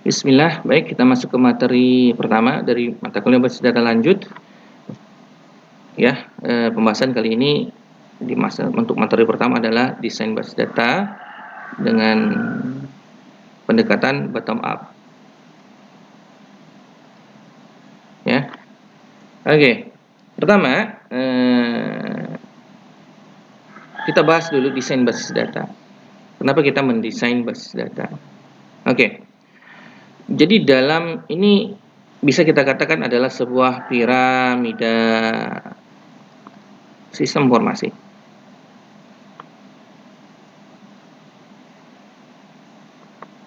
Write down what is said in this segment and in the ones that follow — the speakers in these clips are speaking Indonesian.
Bismillah, baik kita masuk ke materi pertama dari mata kuliah basis data lanjut. Ya, pembahasan kali ini untuk materi pertama adalah desain basis data dengan pendekatan bottom up. Ya, oke. Pertama, kita bahas dulu desain basis data. Kenapa kita mendesain basis data? Oke. Jadi dalam ini bisa kita katakan adalah sebuah piramida sistem informasi.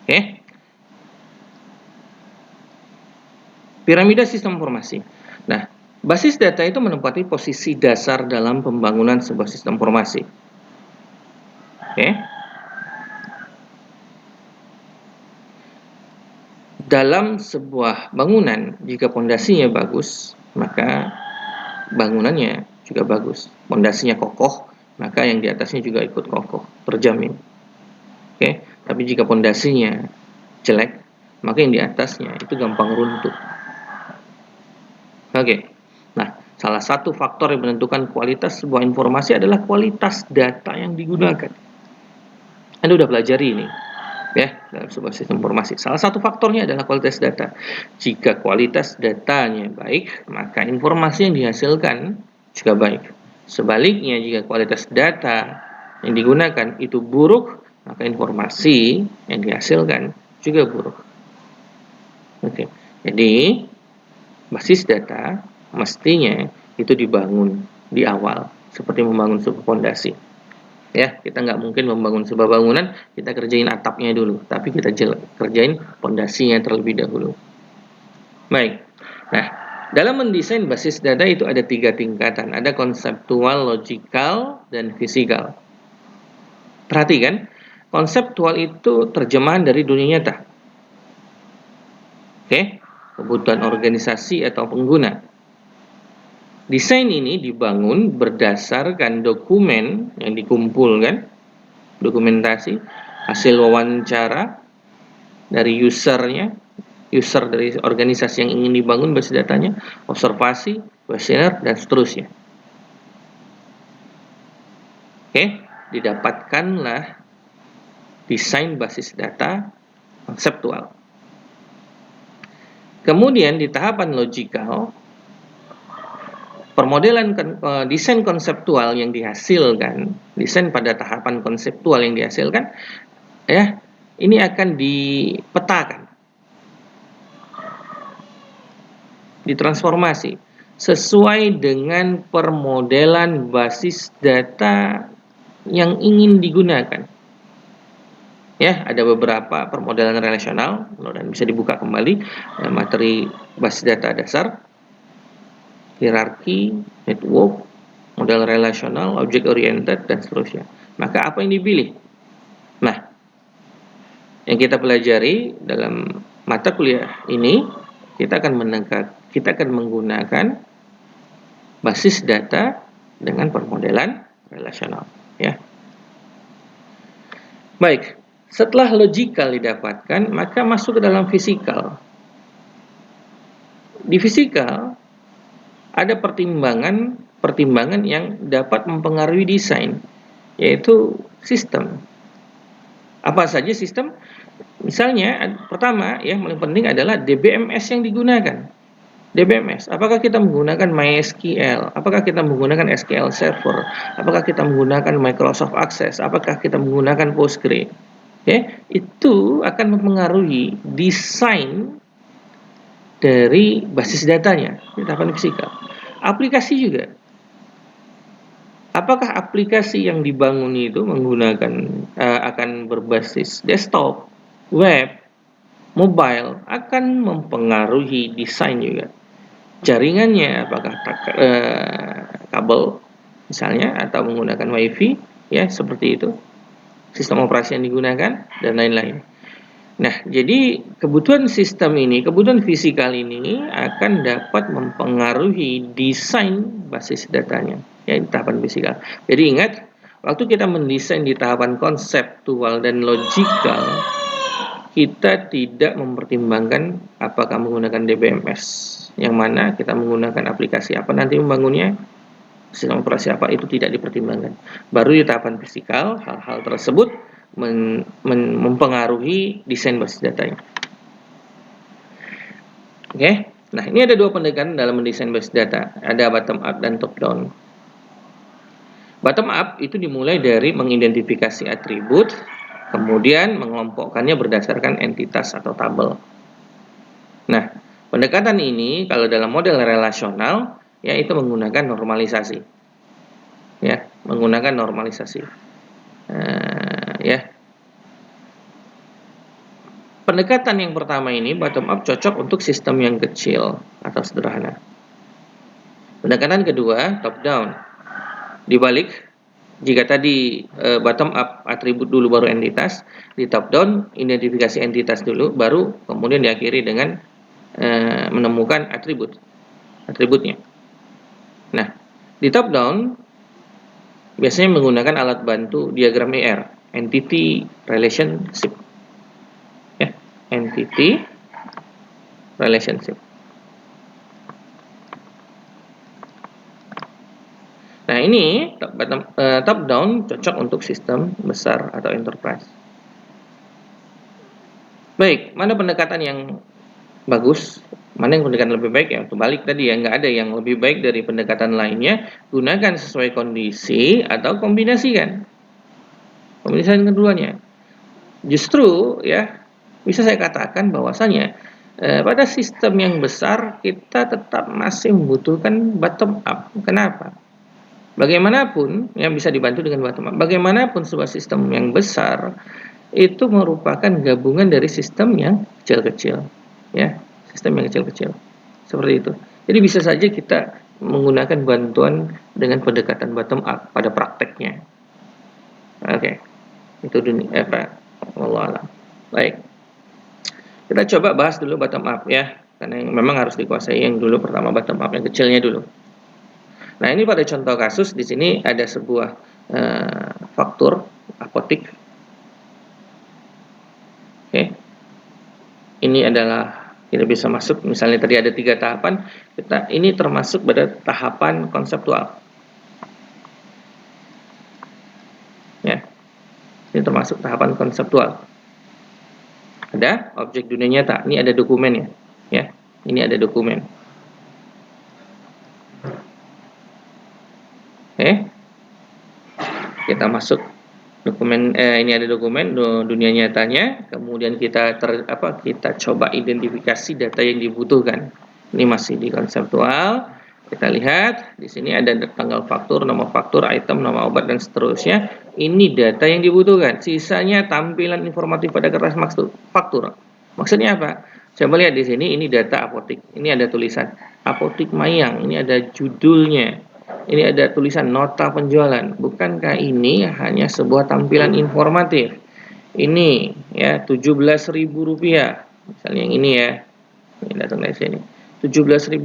Oke. Piramida sistem informasi. Nah, basis data itu menempati posisi dasar dalam pembangunan sebuah sistem informasi. Oke. Dalam sebuah bangunan, jika pondasinya bagus, maka bangunannya juga bagus. Pondasinya kokoh, maka yang di atasnya juga ikut kokoh, terjamin. Oke, tapi jika pondasinya jelek, maka yang di atasnya itu gampang runtuh. Oke. Nah, salah satu faktor yang menentukan kualitas sebuah informasi adalah kualitas data yang digunakan. Anda udah pelajari ini, ya, dalam sebuah sistem informasi. Salah satu faktornya adalah kualitas data. Jika kualitas datanya baik, maka informasi yang dihasilkan juga baik. Sebaliknya, jika kualitas data yang digunakan itu buruk, maka informasi yang dihasilkan juga buruk. Oke. Jadi, basis data mestinya itu dibangun di awal, seperti membangun sebuah fondasi. Ya, kita nggak mungkin membangun sebuah bangunan, kita kerjain atapnya dulu, tapi kita kerjain fondasinya terlebih dahulu. Baik, nah, dalam mendesain basis data itu ada 3 tingkatan, ada konseptual, logikal, dan fisikal. Perhatikan, konseptual itu terjemahan dari dunia nyata. Oke, kebutuhan organisasi atau pengguna. Desain ini dibangun berdasarkan dokumen yang dikumpulkan, dokumentasi, hasil wawancara dari usernya, user dari organisasi yang ingin dibangun basis datanya, observasi, kuesioner, dan seterusnya. Oke, didapatkanlah desain basis data konseptual. Kemudian di tahapan logikal, permodelan desain konseptual yang dihasilkan, desain pada tahapan konseptual yang dihasilkan, ya, ini akan dipetakan, ditransformasi sesuai dengan permodelan basis data yang ingin digunakan. Ya, ada beberapa permodelan relasional, dan bisa dibuka kembali materi basis data dasar, hierarki, network, model relasional, object oriented, dan seterusnya. Maka apa yang dipilih? Nah, yang kita pelajari dalam mata kuliah ini, kita akan menggunakan basis data dengan permodelan relasional, ya. Baik, setelah logikal didapatkan, maka masuk ke dalam fisikal. Di fisikal ada pertimbangan yang dapat mempengaruhi desain, yaitu sistem. Apa saja sistem? Misalnya, pertama, yang paling penting adalah DBMS yang digunakan. DBMS, apakah kita menggunakan MySQL? Apakah kita menggunakan SQL Server? Apakah kita menggunakan Microsoft Access? Apakah kita menggunakan Postgre? Itu akan mempengaruhi desain dari basis datanya di tahapan fisikal. Aplikasi juga. Apakah aplikasi yang dibangun itu menggunakan akan berbasis desktop, web, mobile, akan mempengaruhi desain juga. Jaringannya apakah kabel misalnya atau menggunakan WiFi, ya, seperti itu. Sistem operasi yang digunakan dan lain-lain. Nah, jadi kebutuhan sistem ini, kebutuhan fisikal ini akan dapat mempengaruhi desain basis datanya, ya, di tahapan fisikal. Jadi ingat, waktu kita mendesain di tahapan konseptual dan logikal, kita tidak mempertimbangkan apakah menggunakan DBMS, yang mana kita menggunakan aplikasi apa nanti membangunnya, sistem operasi apa, itu tidak dipertimbangkan. Baru di tahapan fisikal, hal-hal tersebut mempengaruhi desain basis datanya. Oke, nah ini ada dua pendekatan dalam mendesain basis data, ada bottom up dan top down. Bottom up itu dimulai dari mengidentifikasi atribut, kemudian mengelompokkannya berdasarkan entitas atau tabel. Nah, pendekatan ini kalau dalam model relasional, yaitu menggunakan normalisasi. Ya, menggunakan normalisasi. Ya. Pendekatan yang pertama ini, bottom up, cocok untuk sistem yang kecil atau sederhana. Pendekatan kedua, top down. Dibalik, jika tadi bottom up atribut dulu baru entitas, di top down identifikasi entitas dulu, baru kemudian diakhiri dengan menemukan atributnya. Nah, di top down biasanya menggunakan alat bantu diagram ER, entity relationship. Ya, entity relationship. Nah, ini top down cocok untuk sistem besar atau enterprise. Baik, mana pendekatan yang bagus? Mana yang pendekatan lebih baik? Ya, kebalik tadi ya, nggak ada yang lebih baik dari pendekatan lainnya. Gunakan sesuai kondisi atau kombinasikan. Kombinasikan keduanya. Justru ya, bisa saya katakan bahwasanya pada sistem yang besar kita tetap masih membutuhkan bottom up. Kenapa? Bagaimanapun yang bisa dibantu dengan bottom up. Bagaimanapun sebuah sistem yang besar itu merupakan gabungan dari sistem yang kecil-kecil, ya, sistem yang kecil-kecil seperti itu. Jadi bisa saja kita menggunakan bantuan dengan pendekatan bottom up pada prakteknya. Oke, itu dunia wallahu alam. Baik, kita coba bahas dulu bottom up ya, karena yang memang harus dikuasai yang dulu pertama bottom up yang kecilnya dulu. Nah, ini pada contoh kasus di sini ada sebuah faktur apotik. Oke. Ini adalah kita bisa masuk, misalnya tadi ada 3 tahapan, ini termasuk pada tahapan konseptual. Ya. Ini termasuk tahapan konseptual. Ada objek dunia nyata. Ini ada dokumen ya. Ya. Ini ada dokumen. Oke. Kita masuk dokumen, ini ada dokumen dunia nyatanya, kemudian kita coba identifikasi data yang dibutuhkan. Ini masih di konseptual. Kita lihat di sini ada tanggal faktur, nama faktur, item, nama obat dan seterusnya. Ini data yang dibutuhkan. Sisanya tampilan informatif pada kertas faktur. Maksudnya apa? Coba lihat di sini, ini data apotik. Ini ada tulisan Apotik Mayang. Ini ada judulnya. Ini ada tulisan nota penjualan. Bukankah ini hanya sebuah tampilan informatif? Ini ya Rp17.000. Misalnya yang ini ya. Ini datang dari sini. Rp17.000.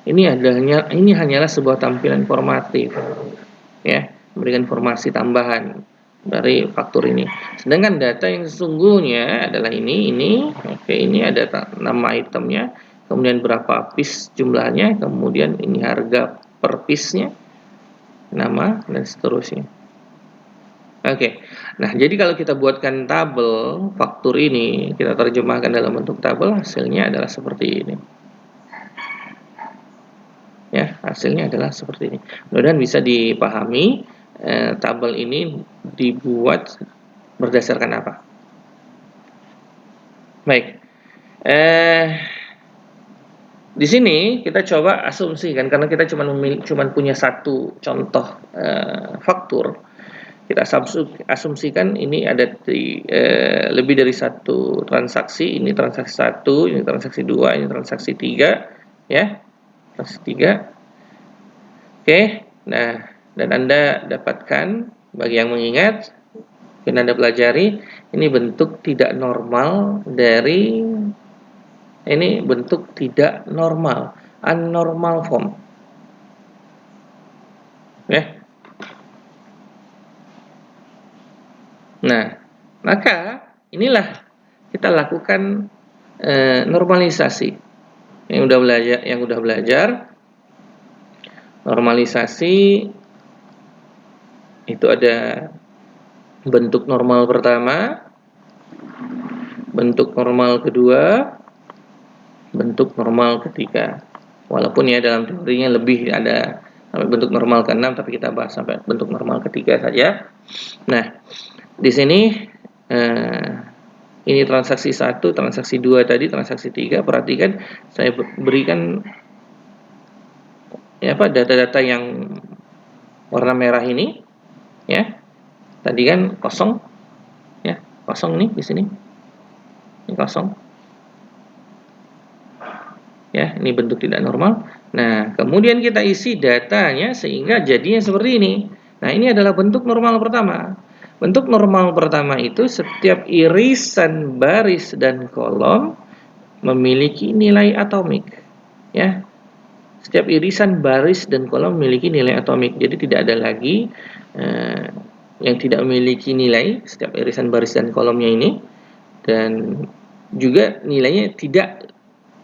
Ini hanyalah sebuah tampilan informatif. Ya, memberikan informasi tambahan dari faktur ini. Sedangkan data yang sesungguhnya adalah ini. Oke, ini ada nama itemnya, kemudian berapa piece jumlahnya, kemudian ini harga per piece-nya, nama, dan seterusnya. Oke, nah jadi kalau kita buatkan tabel faktur ini, kita terjemahkan dalam bentuk tabel, hasilnya adalah seperti ini. Ya, hasilnya adalah seperti ini. Mudah-mudahan bisa dipahami tabel ini dibuat berdasarkan apa. Baik, di sini kita coba asumsikan, karena kita cuma punya satu contoh faktur. Kita asumsikan ini ada lebih dari satu transaksi. Ini transaksi 1, ini transaksi 2, ini transaksi 3, ya. Transaksi 3. Oke, nah, dan Anda dapatkan, bagi yang mengingat, mungkin Anda pelajari, ini bentuk tidak normal dari ini bentuk tidak normal, unnormal form. Ya. Nah, maka inilah kita lakukan normalisasi. Yang udah belajar normalisasi itu ada bentuk normal pertama, bentuk normal kedua, bentuk normal ketiga. Walaupun ya dalam teorinya lebih ada sampai bentuk normal ke-6, tapi kita bahas sampai bentuk normal ketiga saja. Nah, di sini ini transaksi 1, transaksi 2 tadi, transaksi 3. Perhatikan saya berikan ya data-data yang warna merah ini ya. Tadi kan kosong ya, kosong nih di sini. Ini kosong. Ya, ini bentuk tidak normal. Nah, kemudian kita isi datanya sehingga jadinya seperti ini. Nah, ini adalah bentuk normal pertama. Bentuk normal pertama itu setiap irisan baris dan kolom memiliki nilai atomik. Ya, setiap irisan baris dan kolom memiliki nilai atomik. Jadi tidak ada lagi yang tidak memiliki nilai setiap irisan baris dan kolomnya ini, dan juga nilainya tidak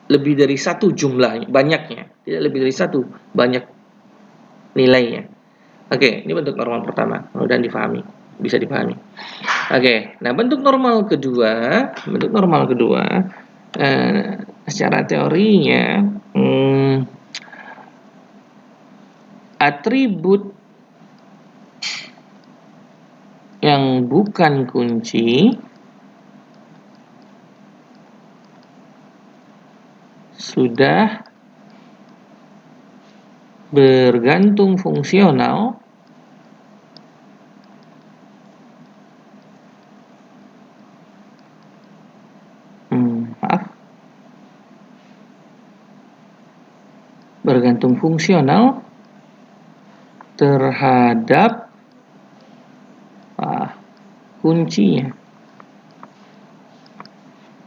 lebih dari satu jumlahnya, banyaknya, tidak lebih dari satu, banyak nilainya. Oke, ini bentuk normal pertama, mudah-mudahan difahami, bisa dipahami. Oke, nah bentuk normal kedua secara teorinya atribut yang bukan kunci sudah bergantung fungsional bergantung fungsional terhadap kuncinya.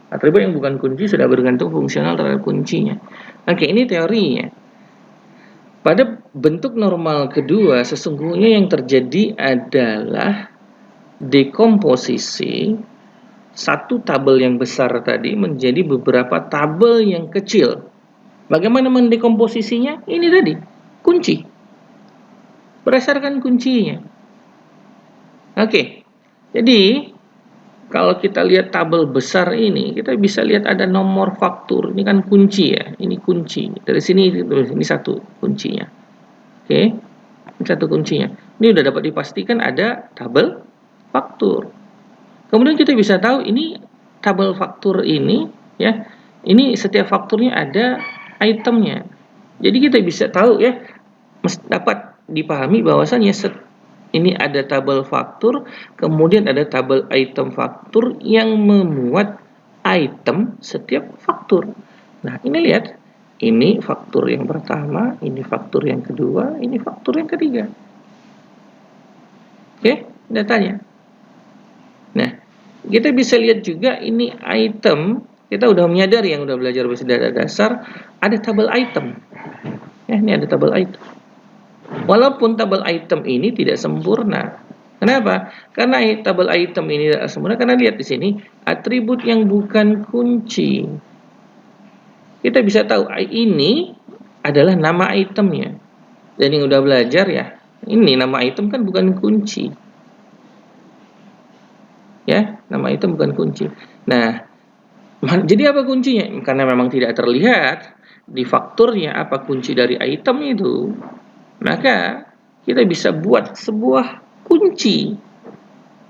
Atribut yang bukan kunci sudah bergantung fungsional terhadap kuncinya. Oke, ini teorinya. Pada bentuk normal kedua, sesungguhnya yang terjadi adalah dekomposisi satu tabel yang besar tadi menjadi beberapa tabel yang kecil. Bagaimana mendekomposisinya? Ini tadi, kunci. Berdasarkan kuncinya. Oke, jadi kalau kita lihat tabel besar ini, kita bisa lihat ada nomor faktur. Ini kan kunci ya, ini kunci. Dari sini ini satu kuncinya. Oke, ini satu kuncinya. Ini udah dapat dipastikan ada tabel faktur. Kemudian kita bisa tahu ini tabel faktur ini ya, ini setiap fakturnya ada itemnya. Jadi kita bisa tahu ya, dapat dipahami bahwasannya ini ada tabel faktur, kemudian ada tabel item faktur yang memuat item setiap faktur. Nah, ini lihat, ini faktur yang pertama, ini faktur yang kedua, ini faktur yang ketiga. Oke, datanya. Nah, kita bisa lihat juga ini item, kita udah menyadari yang udah belajar bahasa data dasar, ada tabel item. Ya, ini ada tabel item. Walaupun tabel item ini tidak sempurna. Kenapa? Karena tabel item ini tidak sempurna karena lihat di sini atribut yang bukan kunci. Kita bisa tahu ini adalah nama itemnya. Dan yang udah belajar ya, ini nama item kan bukan kunci. Ya, nama item bukan kunci. Nah, jadi apa kuncinya? Karena memang tidak terlihat di fakturnya apa kunci dari item itu, maka kita bisa buat sebuah kunci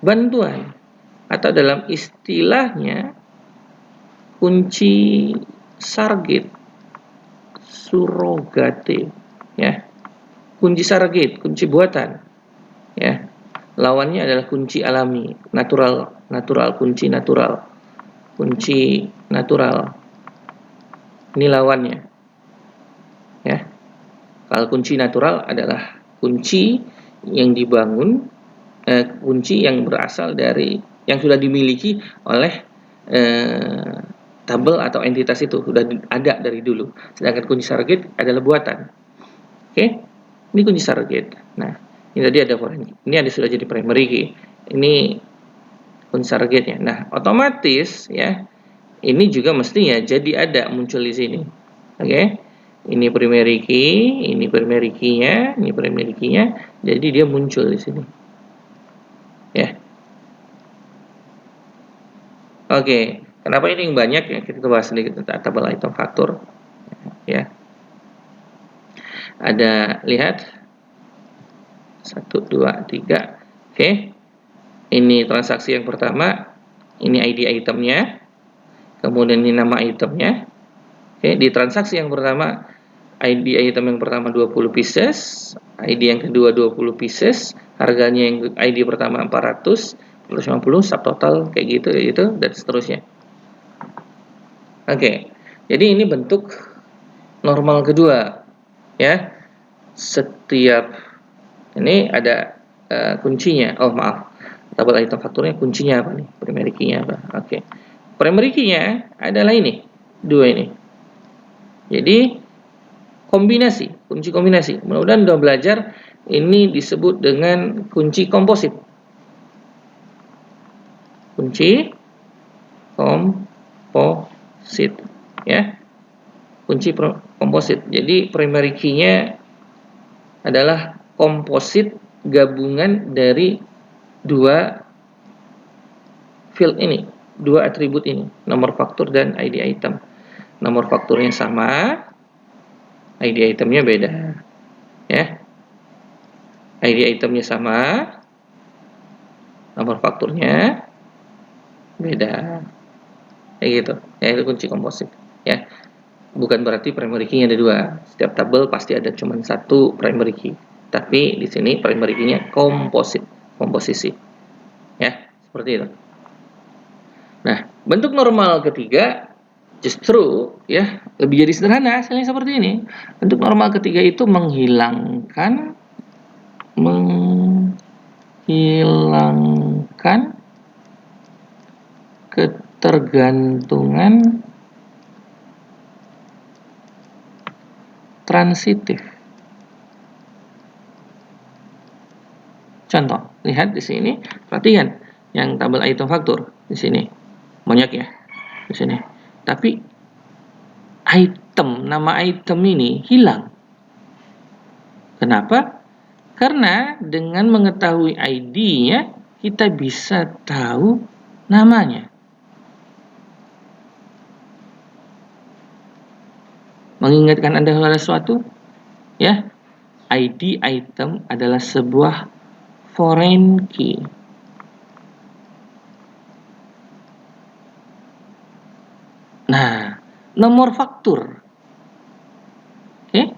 bantuan atau dalam istilahnya kunci surrogate ya, kunci surrogate, kunci buatan ya. Lawannya adalah kunci alami, kunci natural. Ini lawannya ya. Kalau kunci natural adalah kunci yang dibangun, kunci yang berasal dari yang sudah dimiliki oleh tabel atau entitas itu, sudah ada dari dulu. Sedangkan kunci surrogate adalah buatan. Oke, ini kunci surrogate. Nah, ini tadi ada ini ada sudah jadi primary key. Ini unsur-nya. Nah, otomatis ya, ini juga mestinya jadi ada muncul di sini. Oke. Ini primary key, ini primary key-nya, ini primary key-nya, jadi dia muncul di sini. Ya. Oke, kenapa ini yang banyak ya? Kita bahas sedikit tentang tabel item faktur. Ya. Ada, lihat, 1, 2, 3. Oke. Ini transaksi yang pertama, ini ID itemnya, kemudian ini nama itemnya. Oke, di transaksi yang pertama, ID item yang pertama 20 pieces, ID yang kedua 20 pieces, harganya yang ID pertama 400, 450, subtotal kayak gitu, dan seterusnya. Oke, jadi ini bentuk normal kedua, ya. Setiap ini ada kuncinya. Oh maaf, tabel item fakturnya kuncinya apa nih? Primary key-nya apa? Oke, primary key-nya adalah ini, dua ini. Jadi kombinasi, kunci kombinasi. Mudah-mudahan sudah belajar, ini disebut dengan kunci komposit. Kunci komposit, ya. Kunci komposit. Jadi primary key-nya adalah komposit gabungan dari dua field ini, dua atribut ini, nomor faktur dan ID item. Nomor fakturnya sama, ID itemnya beda, ya. ID itemnya sama, nomor fakturnya beda, kayak gitu. Ya, itu kunci komposit, ya. Bukan berarti primary key-nya ada dua. Setiap tabel pasti ada cuma satu primary key. Tapi di sini primary key-nya komposisi, ya, seperti itu. Nah, bentuk normal ketiga justru ya lebih jadi sederhana, hasilnya seperti ini. Bentuk normal ketiga itu menghilangkan ketergantungan transitif. Contoh, lihat di sini, perhatikan yang tabel item faktur di sini. Banyak ya di sini. Tapi nama item ini hilang. Kenapa? Karena dengan mengetahui ID-nya, kita bisa tahu namanya. Mengingatkan Anda sesuatu? Ya, ID item adalah sebuah foreign key. Nah, nomor faktur. Oke.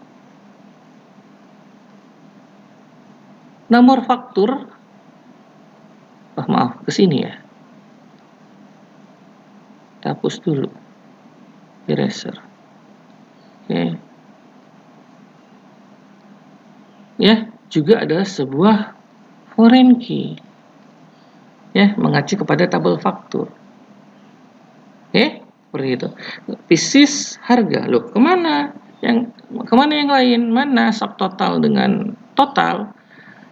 Nomor faktur. Oh, maaf, ke sini ya. Kita hapus dulu. Eraser. Oke. Ya, juga adalah sebuah foreign key. Ya, mengacu kepada tabel faktur. Oke, seperti itu. Pieces harga. Loh, kemana yang lain? Mana subtotal dengan total?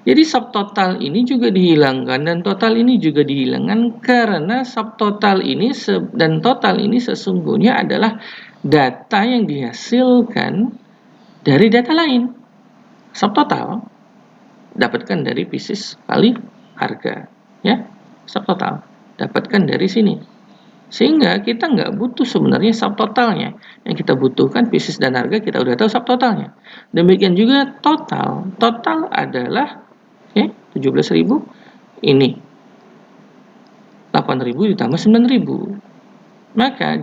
Jadi subtotal ini juga dihilangkan dan total ini juga dihilangkan karena subtotal ini dan total ini sesungguhnya adalah data yang dihasilkan dari data lain. Subtotal dapatkan dari pieces kali harga, ya. Subtotal dapatkan dari sini. Sehingga kita nggak butuh sebenarnya subtotalnya. Yang kita butuhkan pieces dan harga, kita udah tahu subtotalnya. Demikian juga total. Total adalah 17.000, ini 8.000 ditambah 9.000. Maka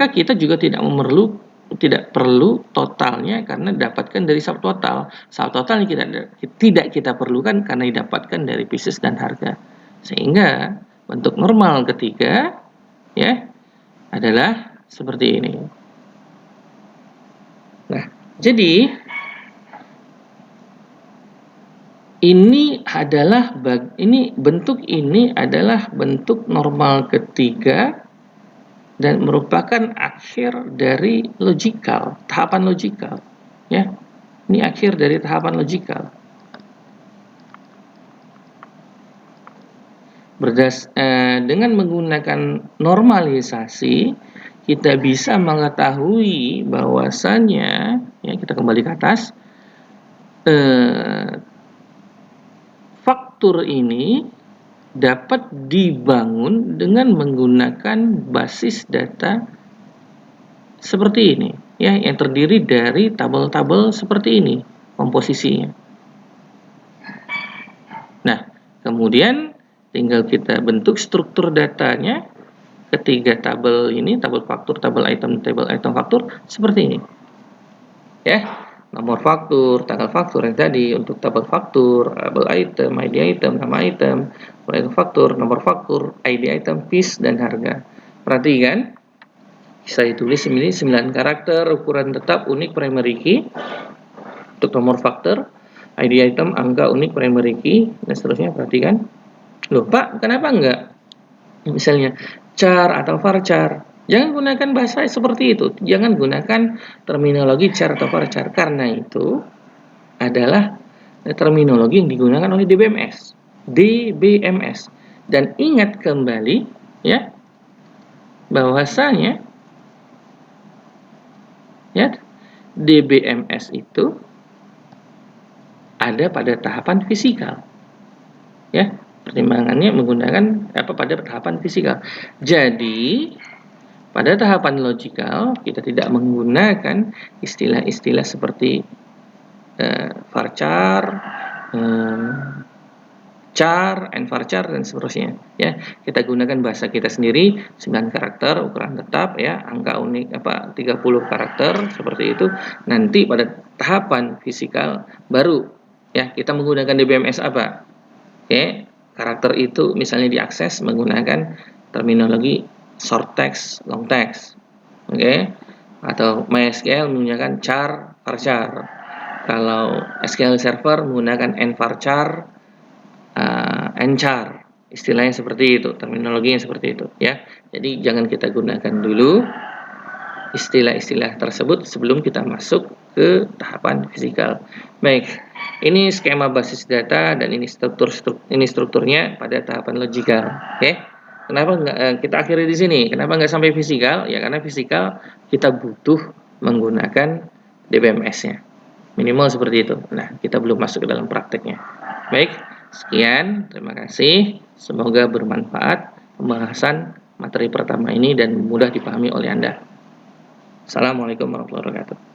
kita juga tidak perlu totalnya karena dapatkan dari subtotal. Subtotal tidak kita perlukan karena didapatkan dari pieces dan harga. Sehingga bentuk normal ketiga ya adalah seperti ini. Nah, jadi bentuk normal ketiga dan merupakan akhir dari tahapan logikal, ya. Ini akhir dari tahapan logikal. Dengan menggunakan normalisasi, kita bisa mengetahui bahwasannya, ya kita kembali ke atas, faktur ini dapat dibangun dengan menggunakan basis data seperti ini, ya, yang terdiri dari tabel-tabel seperti ini komposisinya. Nah, kemudian tinggal kita bentuk struktur datanya ketiga tabel ini, tabel faktur, tabel item faktur seperti ini. Ya, nomor faktur, tanggal faktur yang tadi untuk tabel faktur, tabel item, ID item, nama item, faktur, nomor faktur, ID item, fees, dan harga. Perhatikan, saya tulis ini 9 karakter, ukuran tetap, unik, primary key. Untuk nomor faktur, ID item, angka, unik, primary key, dan seterusnya. Perhatikan. Loh Pak, kenapa enggak? Misalnya, char atau varchar. Jangan gunakan bahasa seperti itu. Jangan gunakan terminologi char atau varchar. Karena itu adalah terminologi yang digunakan oleh DBMS. DBMS. Dan ingat kembali, ya, bahwasanya ya, DBMS itu ada pada tahapan fisikal. Ya, pertimbangannya menggunakan pada tahapan fisikal. Jadi, pada tahapan logikal kita tidak menggunakan istilah-istilah seperti varchar, char, varchar, dan seterusnya. Ya, kita gunakan bahasa kita sendiri, 9 karakter, ukuran tetap, ya, angka unik 30 karakter seperti itu. Nanti pada tahapan fisikal baru, ya, kita menggunakan DBMS apa? Oke, karakter itu misalnya diakses menggunakan terminologi short text, long text. Oke, atau MySQL menggunakan char, varchar. Kalau SQL Server menggunakan nvarchar, nchar, istilahnya seperti itu, terminologinya seperti itu, ya. Jadi jangan kita gunakan dulu istilah-istilah tersebut sebelum kita masuk ke tahapan fisikal. Baik, ini skema basis data dan ini strukturnya pada tahapan logikal. Oke, kenapa nggak kita akhiri di sini? Kenapa nggak sampai fisikal? Ya karena fisikal kita butuh menggunakan DBMS-nya. Minimal seperti itu. Nah, kita belum masuk ke dalam prakteknya. Baik, sekian. Terima kasih. Semoga bermanfaat pembahasan materi pertama ini dan mudah dipahami oleh Anda. Assalamualaikum warahmatullahi wabarakatuh.